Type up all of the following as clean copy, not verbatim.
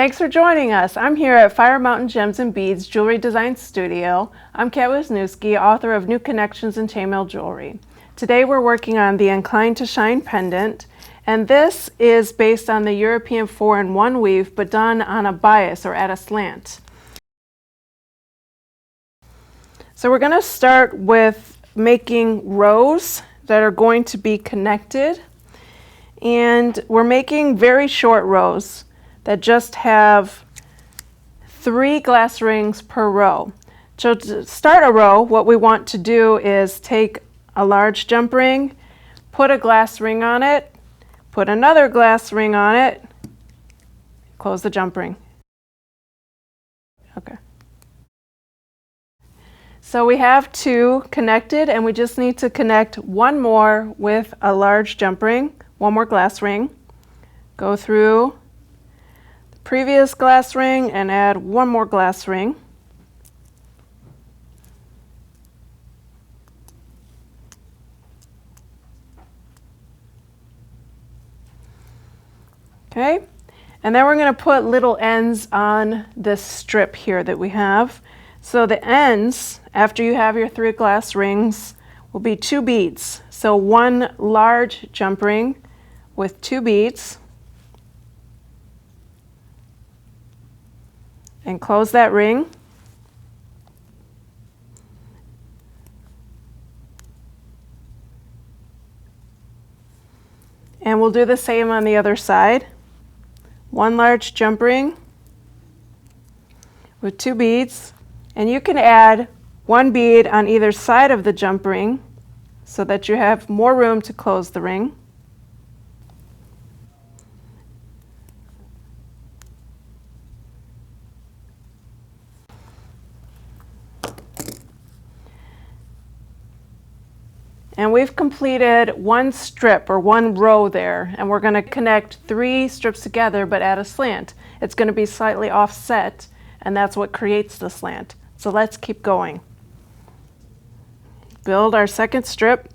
Thanks for joining us. I'm here at Fire Mountain Gems and Beads Jewelry Design Studio. I'm Wisniewski, author of New Connections in Chainmaille Jewelry. Today we're working on the Inclined to Shine Pendant, and this is based on the European 4-in-1 weave, but done on a bias or at a slant. So we're going to start with making rows that are going to be connected, and we're making very short rows that just have 3 glass rings per row. So to start a row, what we want to do is take a large jump ring, put a glass ring on it, put another glass ring on it, close the jump ring. Okay. So we have 2 connected, and we just need to connect one more with a large jump ring, one more glass ring, go through previous glass ring and add one more glass ring. Okay, and then we're going to put little ends on this strip here that we have. So the ends, after you have your 3 glass rings, will be 2 beads. So 1 large jump ring with 2 beads. And close that ring. And we'll do the same on the other side. 1 large jump ring with 2 beads, and you can add 1 bead on either side of the jump ring so that you have more room to close the ring. And we've completed 1 strip or 1 row there, and we're going to connect 3 strips together but at a slant. It's going to be slightly offset, and that's what creates the slant. So let's keep going. Build our second strip,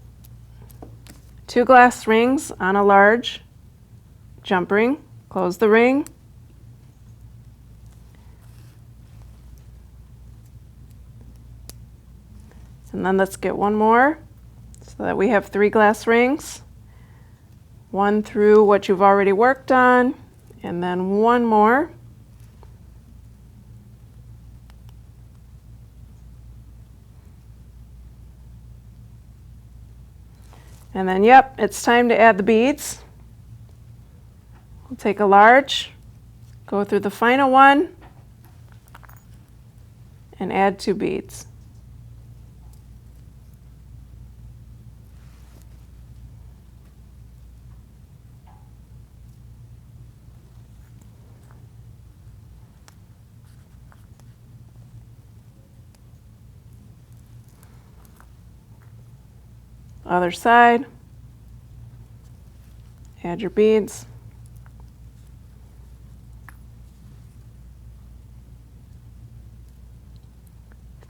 2 glass rings on a large jump ring, close the ring, and then let's get 1 more. So that we have 3 glass rings, 1 through what you've already worked on, and then 1 more. And then, yep, it's time to add the beads. We'll take a large, go through the final one, and add 2 beads. Other side, add your beads.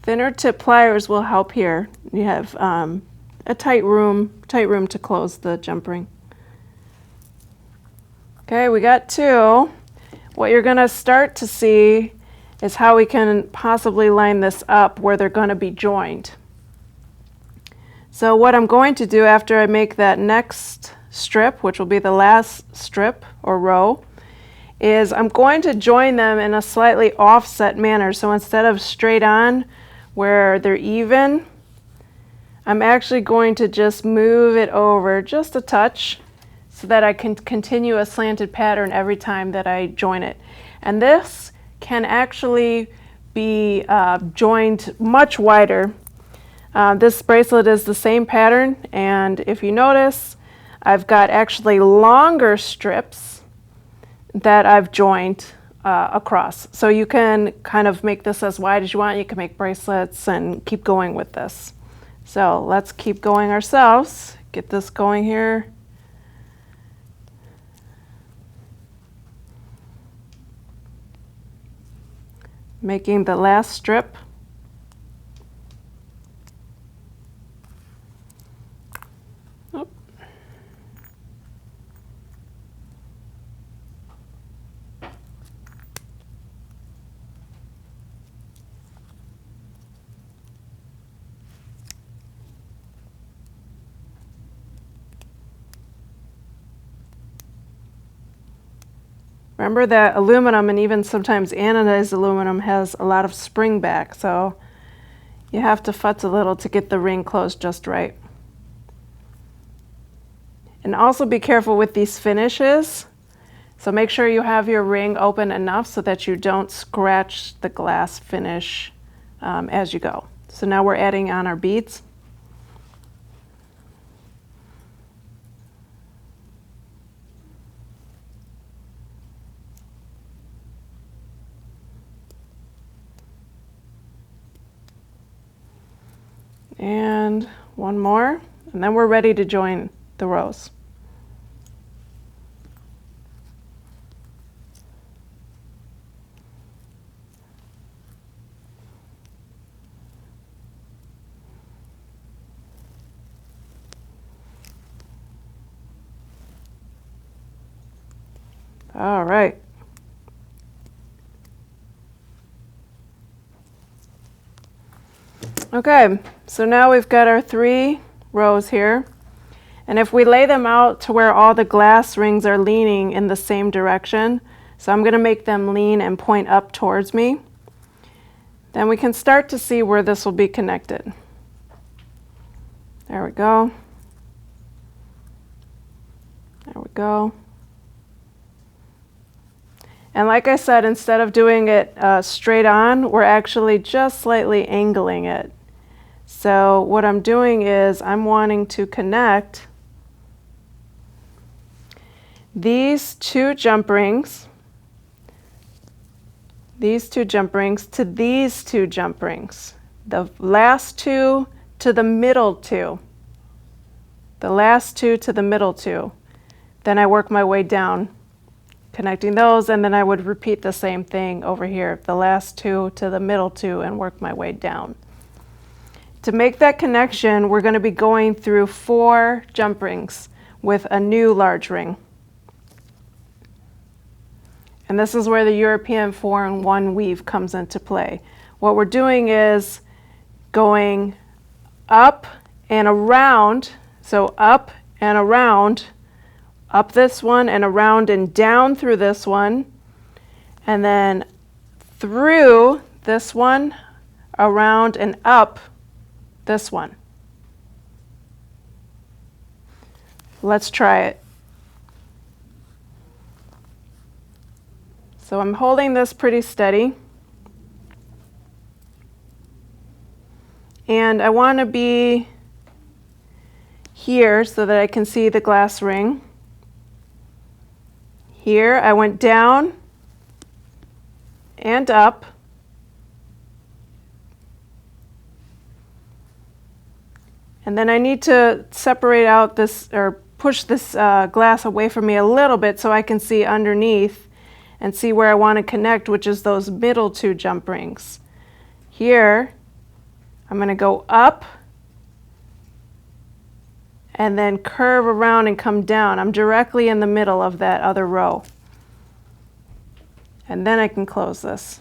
Thinner tip pliers will help here. You have a tight room to close the jump ring. Okay, we got 2. What you're going to start to see is how we can possibly line this up where they're going to be joined. So what I'm going to do after I make that next strip, which will be the last strip or row, is I'm going to join them in a slightly offset manner. So instead of straight on where they're even, I'm actually going to just move it over just a touch so that I can continue a slanted pattern every time that I join it. And this can actually be joined much wider. This bracelet is the same pattern, and if you notice, I've got actually longer strips that I've joined across. So you can kind of make this as wide as you want. You can make bracelets and keep going with this. So let's keep going ourselves. Get this going here. Making the last strip. Remember that aluminum, and even sometimes anodized aluminum, has a lot of spring back, so you have to futz a little to get the ring closed just right. And also be careful with these finishes. So make sure you have your ring open enough so that you don't scratch the glass finish as you go. So now we're adding on our beads. And one more, and then we're ready to join the rows. All right. Okay, so now we've got our 3 rows here. And if we lay them out to where all the glass rings are leaning in the same direction, so I'm going to make them lean and point up towards me, then we can start to see where this will be connected. There we go. There we go. And like I said, instead of doing it straight on, we're actually just slightly angling it. So what I'm doing is I'm wanting to connect these 2 jump rings, to these 2 jump rings. The last 2 to the middle 2. The last 2 to the middle 2. Then I work my way down, connecting those, and then I would repeat the same thing over here. The last 2 to the middle 2 and work my way down. To make that connection, we're going to be going through 4 jump rings with a new large ring. And this is where the European 4-in-1 weave comes into play. What we're doing is going up and around, so up and around, up this one and around and down through this one, and then through this one, around and up this one. Let's try it. So I'm holding this pretty steady. And I want to be here so that I can see the glass ring. Here I went down and up. And then I need to separate out this, or push this glass away from me a little bit so I can see underneath and see where I want to connect, which is those middle 2 jump rings. Here, I'm going to go up and then curve around and come down. I'm directly in the middle of that other row. And then I can close this.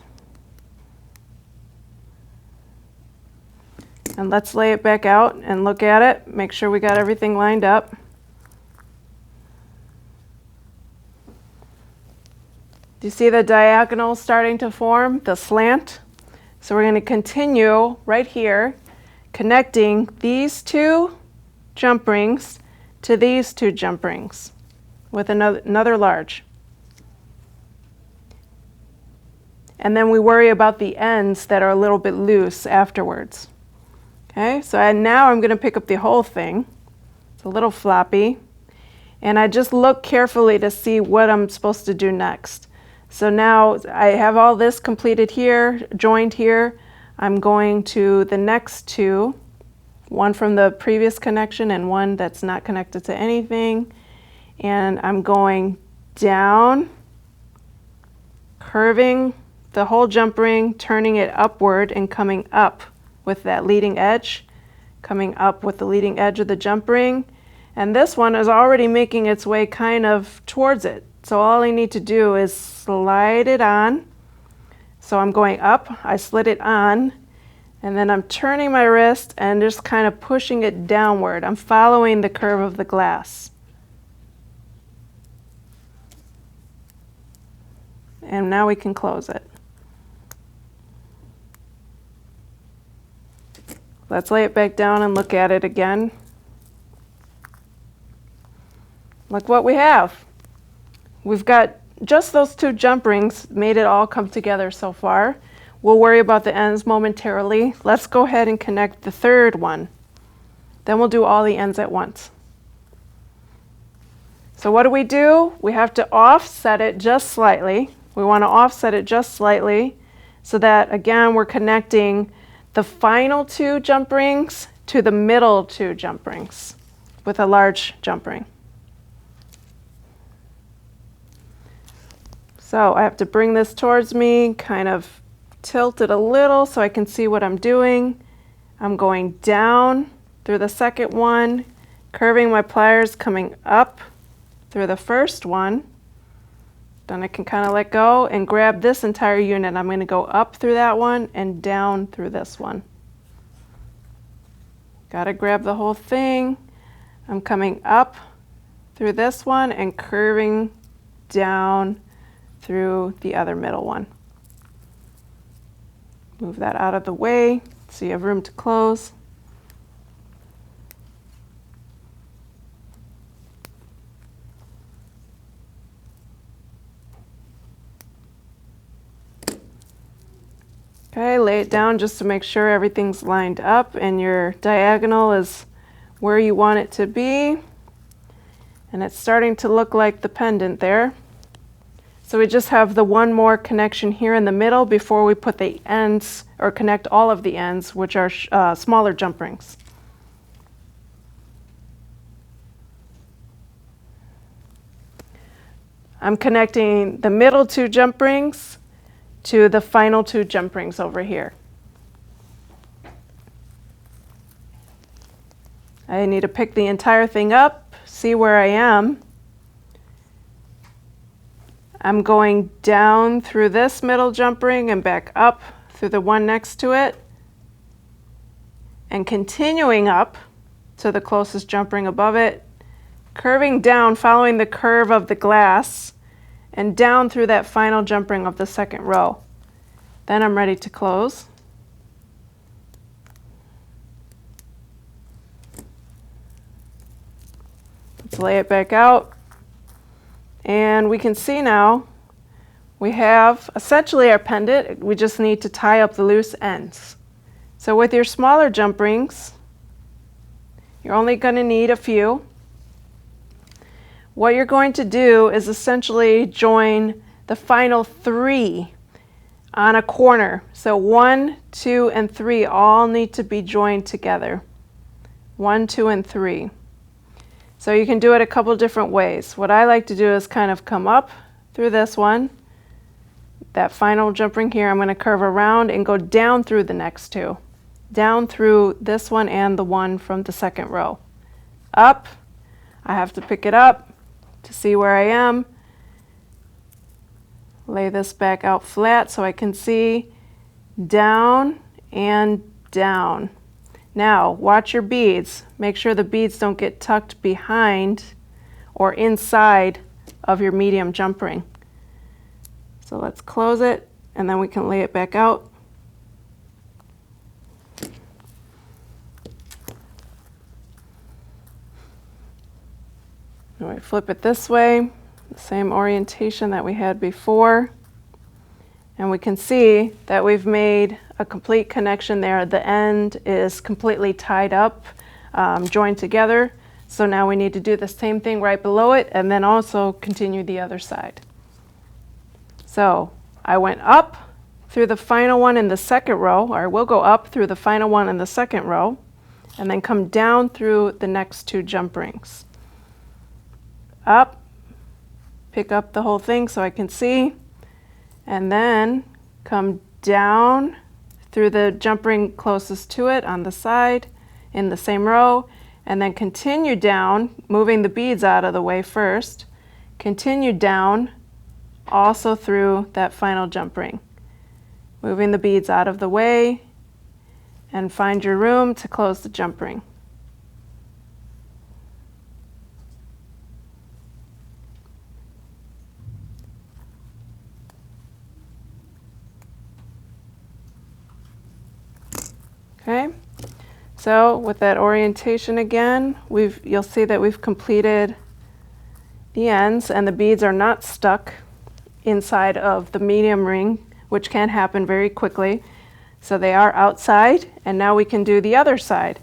And let's lay it back out and look at it, make sure we got everything lined up. Do you see the diagonal starting to form, the slant? So we're going to continue right here, connecting these 2 jump rings to these 2 jump rings with another large. And then we worry about the ends that are a little bit loose afterwards. Okay, so now I'm going to pick up the whole thing. It's a little floppy. And I just look carefully to see what I'm supposed to do next. So now I have all this completed here, joined here. I'm going to the next 2, one from the previous connection and one that's not connected to anything. And I'm going down, curving the whole jump ring, turning it upward and coming up with that leading edge, coming up with the leading edge of the jump ring. And this one is already making its way kind of towards it. So all I need to do is slide it on. So I'm going up, I slid it on, and then I'm turning my wrist and just kind of pushing it downward. I'm following the curve of the glass. and now we can close it. Let's lay it back down and look at it again. Look what we have. We've got just those 2 jump rings, made it all come together so far. We'll worry about the ends momentarily. Let's go ahead and connect the 3rd one. Then we'll do all the ends at once. So what do? We have to offset it just slightly. We want to offset it just slightly so that, again, we're connecting the final 2 jump rings to the middle 2 jump rings with a large jump ring. So I have to bring this towards me, kind of tilt it a little so I can see what I'm doing. I'm going down through the 2nd one, curving my pliers, coming up through the 1st one. Then I can kind of let go and grab this entire unit. I'm going to go up through that one and down through this one. Got to grab the whole thing. I'm coming up through this one and curving down through the other middle one. Move that out of the way so you have room to close. Okay, lay it down just to make sure everything's lined up and your diagonal is where you want it to be. And it's starting to look like the pendant there. So we just have the one more connection here in the middle before we put the ends, or connect all of the ends, which are smaller jump rings. I'm connecting the middle 2 jump rings to the final 2 jump rings over here. I need to pick the entire thing up, see where I am. I'm going down through this middle jump ring and back up through the one next to it, and continuing up to the closest jump ring above it, curving down, following the curve of the glass, and down through that final jump ring of the 2nd row. Then I'm ready to close. Let's lay it back out. And we can see now we have essentially our pendant. We just need to tie up the loose ends. So with your smaller jump rings, you're only going to need a few. What you're going to do is essentially join the final 3 on a corner. So 1, 2, and 3 all need to be joined together. 1, 2, and 3. So you can do it a couple different ways. What I like to do is kind of come up through this one. That final jump ring here, I'm going to curve around and go down through the next 2. Down through this one and the one from the 2nd row. Up, I have to pick it up to see where I am. Lay this back out flat so I can see. Down and down. Now, watch your beads. Make sure the beads don't get tucked behind or inside of your medium jump ring. So let's close it, and then we can lay it back out. Now we flip it this way, the same orientation that we had before. And we can see that we've made a complete connection there. The end is completely tied up, joined together. So now we need to do the same thing right below it and then also continue the other side. So I went up through the final one in the 2nd row, or we'll go up through the final one in the 2nd row, and then come down through the next 2 jump rings. Up, pick up the whole thing so I can see, and then come down through the jump ring closest to it on the side in the same row, and then continue down, moving the beads out of the way first, continue down also through that final jump ring, moving the beads out of the way, and find your room to close the jump ring. Okay, so with that orientation again, you'll see that we've completed the ends and the beads are not stuck inside of the medium ring, which can happen very quickly. So they are outside, and now we can do the other side.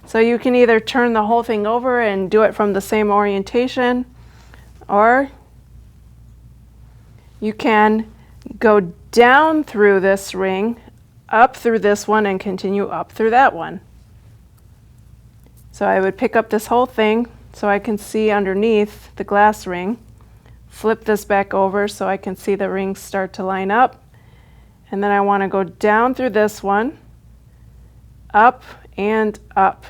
So you can either turn the whole thing over and do it from the same orientation, or you can go down through this ring, up through this one, and continue up through that one. So I would pick up this whole thing so I can see underneath the glass ring, flip this back over so I can see the rings start to line up, and then I want to go down through this one, up and up.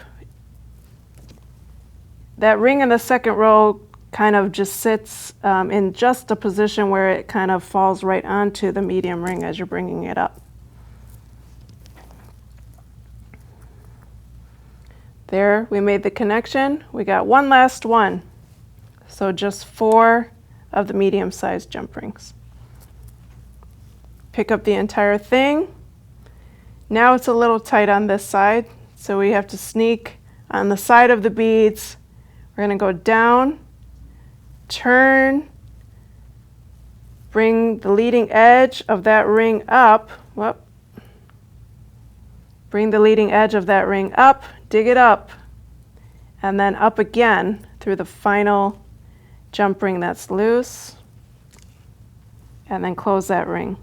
That ring in the second row kind of just sits in just a position where it kind of falls right onto the medium ring as you're bringing it up. There, we made the connection. We got one last one. So just 4 of the medium-sized jump rings. Pick up the entire thing. Now it's a little tight on this side, so we have to sneak on the side of the beads. We're going to go down, turn, bring the leading edge of that ring up. Whoop. Bring the leading edge of that ring up, dig it up, and then up again through the final jump ring that's loose, and then close that ring.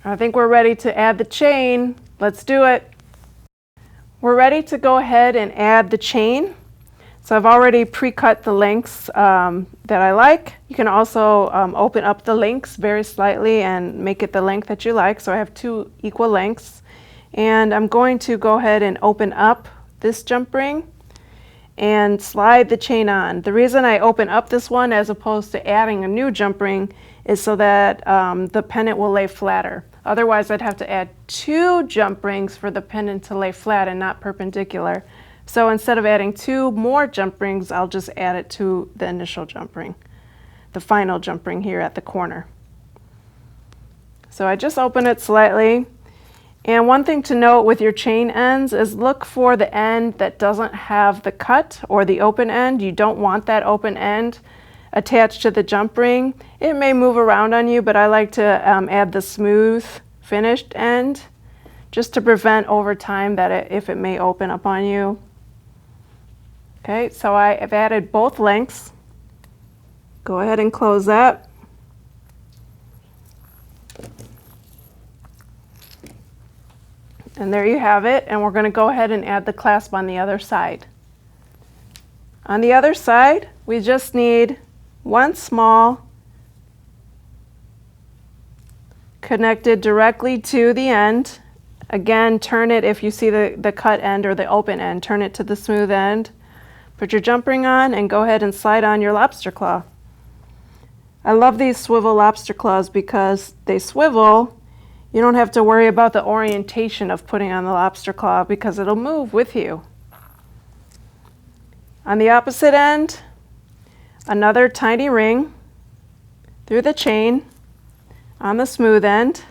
I think we're ready to add the chain. Let's do it. We're ready to go ahead and add the chain. So I've already pre-cut the lengths that I like. You can also open up the lengths very slightly and make it the length that you like. So I have 2 equal lengths. And I'm going to go ahead and open up this jump ring and slide the chain on. The reason I open up this one as opposed to adding a new jump ring is so that the pendant will lay flatter. Otherwise, I'd have to add 2 jump rings for the pendant to lay flat and not perpendicular. So instead of adding 2 more jump rings, I'll just add it to the initial jump ring, the final jump ring here at the corner. So I just open it slightly. And one thing to note with your chain ends is look for the end that doesn't have the cut or the open end. You don't want that open end attached to the jump ring. It may move around on you, but I like to add the smooth finished end just to prevent over time that if it may open up on you. Okay, so I've added both lengths. Go ahead and close that. And there you have it, and we're going to go ahead and add the clasp on the other side. On the other side, we just need 1 small connected directly to the end. Again, turn it if you see the cut end or the open end, turn it to the smooth end. Put your jump ring on and go ahead and slide on your lobster claw. I love these swivel lobster claws because they swivel. You don't have to worry about the orientation of putting on the lobster claw because it'll move with you. On the opposite end, another tiny ring through the chain on the smooth end,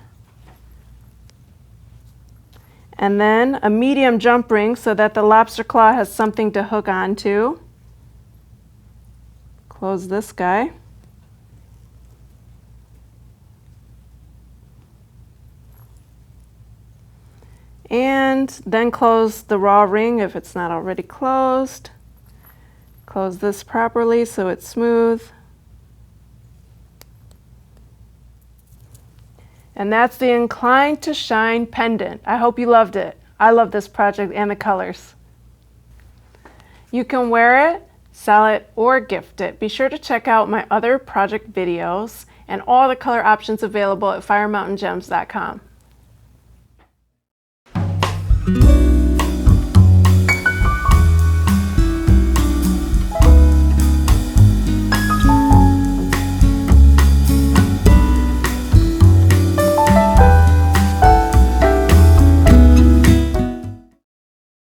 and then a medium jump ring so that the lobster claw has something to hook onto. Close this guy. And then close the raw ring if it's not already closed. Close this properly so it's smooth. And that's the Incline to Shine pendant. I hope you loved it. I love this project and the colors. You can wear it, sell it, or gift it. Be sure to check out my other project videos and all the color options available at firemountaingems.com.